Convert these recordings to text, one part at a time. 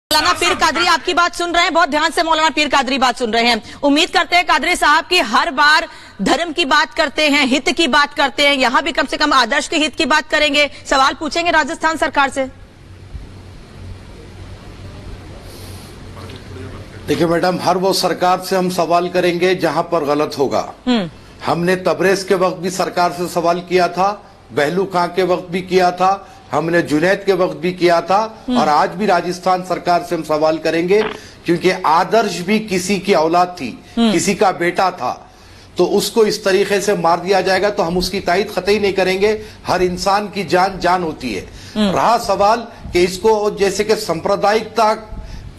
मौलाना पीर कादरी आपकी बात सुन रहे हैं, बहुत ध्यान से मौलाना पीर कादरी बात सुन रहे हैं। उम्मीद करते हैं कादरी साहब की हर बार धर्म की बात करते हैं, हित की बात करते हैं, यहाँ भी कम से कम आदर्श के हित की बात करेंगे। सवाल पूछेंगे राजस्थान सरकार से। देखिए मैडम, हर वो सरकार से हम सवाल करेंगे जहां पर गलत होगा। हमने तबरेज के वक्त भी सरकार से सवाल किया था, बहलू खां के वक्त भी किया था, हमने जुनैद के वक्त भी किया था और आज भी राजस्थान सरकार से हम सवाल करेंगे, क्योंकि आदर्श भी किसी की औलाद थी, किसी का बेटा था, तो उसको इस तरीके से मार दिया जाएगा तो हम उसकी तायद कतई नहीं करेंगे। हर इंसान की जान जान होती है। रहा सवाल कि इसको जैसे कि सांप्रदायिकता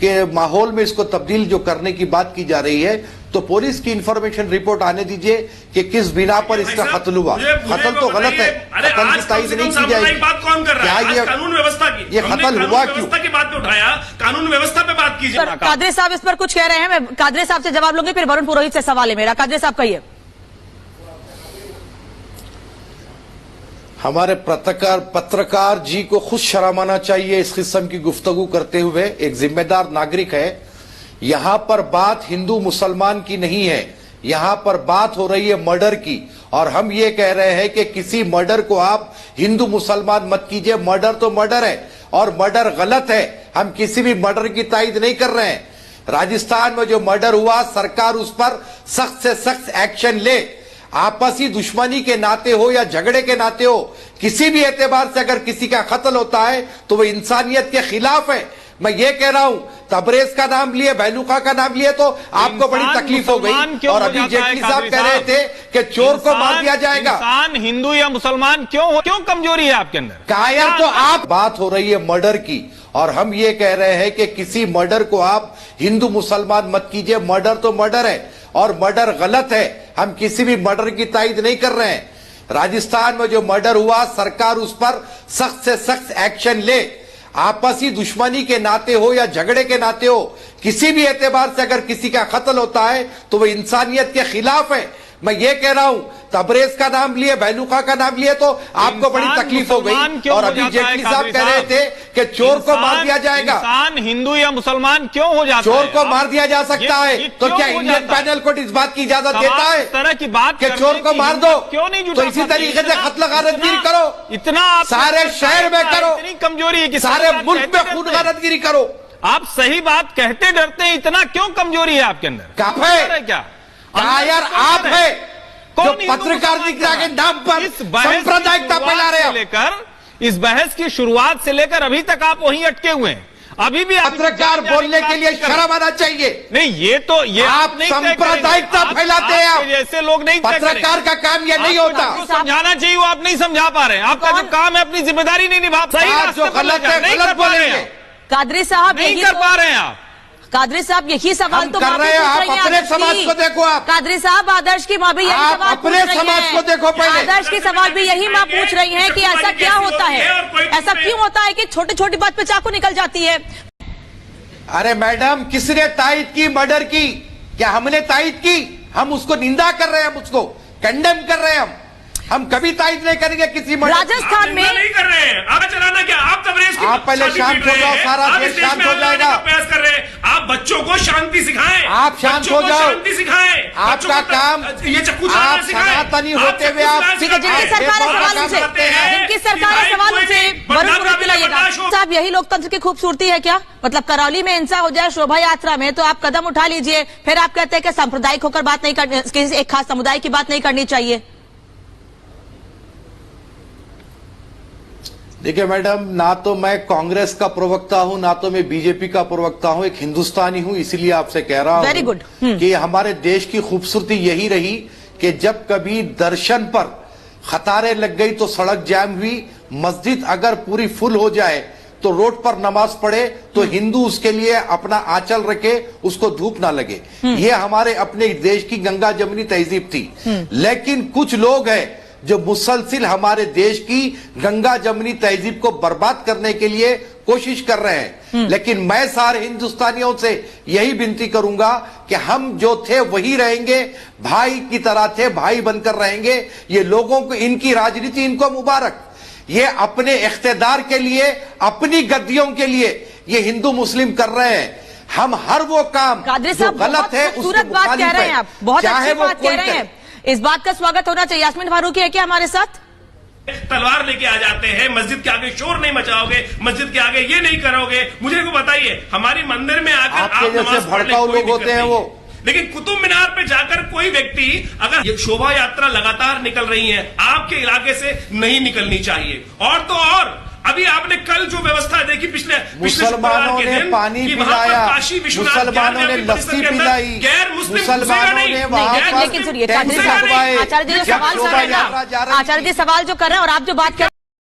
के माहौल में इसको तब्दील जो करने की बात की जा रही है, तो पुलिस की इंफॉर्मेशन रिपोर्ट आने दीजिए कि किस बिना पर इसका कत्ल हुआ। कत्ल तो गलत है, कत्ल की तायद नहीं की जाएगी। बात कौन कर रहा है? ये कानून व्यवस्था की, ये कत्ल हुआ क्यों? की बात पे उठाया, कानून व्यवस्था पे बात कीजिए। कादरी साहब इस पर कुछ कह रहे हैं, मैं कादरी साहब से जवाब लूंगी, फिर वरुण पुरोहित से सवाल है मेरा। कादरी साहब कहिए। हमारे पत्रकार जी को खुद शर्म आना चाहिए इस किस्म की गुफ्तगू करते हुए। एक जिम्मेदार नागरिक है। यहां पर बात हिंदू मुसलमान की नहीं है, यहां पर बात हो रही है मर्डर की, और हम ये कह रहे हैं कि किसी मर्डर को आप हिंदू मुसलमान मत कीजिए। मर्डर तो मर्डर है और मर्डर गलत है। हम किसी भी मर्डर की तायद नहीं कर रहे हैं। राजस्थान में जो मर्डर हुआ, सरकार उस पर सख्त से सख्त एक्शन ले। आपसी दुश्मनी के नाते हो या झगड़े के नाते हो, किसी भी एतबार से अगर किसी का कत्ल होता है तो वो इंसानियत के खिलाफ है। मैं ये कह रहा हूं, तबरेज का नाम लिए, बहलू खां का नाम लिए तो आपको बड़ी तकलीफ हो गई, और अभी जेटली साहब कह रहे थे कि चोर को मार दिया जाएगा। इंसान हिंदू या मुसलमान क्यों कमजोरी है आपके अंदर? कायर तो आप। बात हो रही है मर्डर की, और हम ये कह रहे हैं कि किसी मर्डर को आप हिंदू मुसलमान मत कीजिए। मर्डर तो मर्डर है और मर्डर गलत है। हम किसी भी मर्डर की तायद नहीं कर रहे हैं। राजस्थान में जो मर्डर हुआ, सरकार उस पर सख्त से सख्त एक्शन ले। आपसी दुश्मनी के नाते हो या झगड़े के नाते हो, किसी भी एतबार से अगर किसी का कत्ल होता है तो वो इंसानियत के खिलाफ है। मैं ये कह रहा हूं, तबरेज का नाम लिए, बहलू खां का नाम लिए तो आपको बड़ी तकलीफ हो गई, और अभी जेटली साहब कह रहे थे कि चोर को मार दिया जाएगा। इंसान हिंदू या मुसलमान क्यों हो जाता है? चोर को मार दिया जा सकता है, तो क्या इंडियन पैनल कोर्ट इस बात की इजाजत देता है? इस तरह की बात कि चोर को मार दो, क्यों नहीं? तो इसी तरीके से कत्ल गारतगिरी करो, इतना सारे शहर में करो, इतनी कमजोरी है कि सारे मुल्क में खून गारतगिरी करो। आप सही बात कहते डरते हैं, इतना क्यों कमजोरी है आपके अंदर? काफे क्या कायर आप है जो पत्रकारिता के नाम पर सांप्रदायिकता फैला रहे हैं। लेकर इस बहस की शुरुआत से लेकर अभी तक आप वहीं अटके हुए हैं। अभी भी पत्रकार बोलने के लिए शर्म आना चाहिए। नहीं, ये आप सांप्रदायिकता फैलाते हैं। आप जैसे लोग नहीं, पत्रकार का काम यह नहीं होता। समझाना चाहिए, वो आप नहीं समझा पा रहे हैं। आपका जो काम है अपनी जिम्मेदारी नहीं निभा सही, जो गलत है गलत बोलेंगे। कादरी साहब नहीं कर पा रहे हैं आप। कादरी साहब यही सवाल तो कर रहे हैं। आप अपने समाज को देखो। आप कादरी साहब आदर्श की माँ भी यही आप सवाल अपने समाज को देखो पहले। आदर्श की सवाल भी यही माँ पूछ रही है कि ऐसा क्या होता है, ऐसा क्यों होता है कि छोटी छोटी बात पे चाकू निकल जाती है? अरे मैडम, किसने तायद की मर्डर की? क्या हमने तायद की? हम उसको निंदा कर रहे हैं, हम उसको कंडेम कर रहे हैं। हम कभी तायद नहीं करेंगे किसी मर्डर। राजस्थान में नहीं कर रहे हैं। आप चलाना क्या? आप तबरेज की आप पहले शांत हो जाओ, सारा देश शांत हो जाएगा। प्रयास कर रहे हैं। आप बच्चों को शांति सिखाएं। आप शांत हो जाओ, शांति सिखाएं। आपका काम। ये चक्कू आप सनातनी होते हुए आप ठीक है, जिनकी सरकार है सवाल उनसे, जिनकी सरकार है सवाल उनसे वरुण पुरोहित लाइएगा। साहब यही लोकतंत्र की खूबसूरती है क्या? मतलब करौली में हिंसा हो जाए शोभा यात्रा में तो आप कदम उठा लीजिए, फिर आप कहते हैं कि सांप्रदायिक होकर बात नहीं करनी, किसी एक खास समुदाय की बात नहीं करनी चाहिए। देखिए मैडम, ना तो मैं कांग्रेस का प्रवक्ता हूं, ना तो मैं बीजेपी का प्रवक्ता हूं, एक हिंदुस्तानी हूं, इसीलिए आपसे कह रहा हूं वेरी गुड कि हमारे देश की खूबसूरती यही रही कि जब कभी दर्शन पर कतारें लग गई तो सड़क जाम हुई। मस्जिद अगर पूरी फुल हो जाए तो रोड पर नमाज पढ़े तो हिंदू उसके लिए अपना आंचल रखे, उसको धूप ना लगे। ये हमारे अपने देश की गंगा जमुनी तहजीब थी। लेकिन कुछ लोग हैं जो मुसलसिल हमारे देश की गंगा जमुनी तहजीब को बर्बाद करने के लिए कोशिश कर रहे हैं। लेकिन मैं सारे हिंदुस्तानियों से यही विनती करूंगा कि हम जो थे वही रहेंगे, भाई की तरह थे, भाई बनकर रहेंगे। ये लोगों को, इनकी राजनीति इनको मुबारक। ये अपने इख्तिदार के लिए, अपनी गद्दियों के लिए ये हिंदू मुस्लिम कर रहे हैं। हम हर वो काम कादरी जो साहब गलत बहुत है खूबसूरत उसके बात कह मुखालिफ रहे हैं है, आप, बहुत चाहे अच्छी वो बात कह कोई रहे करे। हैं। इस बात का स्वागत होना चाहिए। यास्मीन फारूकी है क्या हमारे साथ? तलवार लेके आ जाते हैं, मस्जिद के आगे शोर नहीं मचाओगे, मस्जिद के आगे ये नहीं करोगे। मुझे को बताइए, हमारी मंदिर में आकर आपके आप जैसे नमाज पढ़ने भड़काऊ कोई लोग होते दिक्कत हैं नहीं वो। है। लेकिन कुतुब मीनार पे जाकर कोई व्यक्ति, अगर ये शोभा यात्रा लगातार निकल रही है, आपके इलाके से नहीं निकलनी चाहिए। और तो और अभी आपने कल जो व्यवस्था देखी पिछले मुसलमानों ने पानी पिलाया, मुसलमानों ने लस्सी पिलाई, गैर मुस्लिम मुसलमानों ने वहां पर लेकिन सुनिए टेंट कादरी साहब, लगवाए। आचार्य जी जो जब सवाल कर शोभा रहे हैं यात्रा ना, जा रही आचार्य जी थी। सवाल जो कर रहे हैं और आप जो बात कर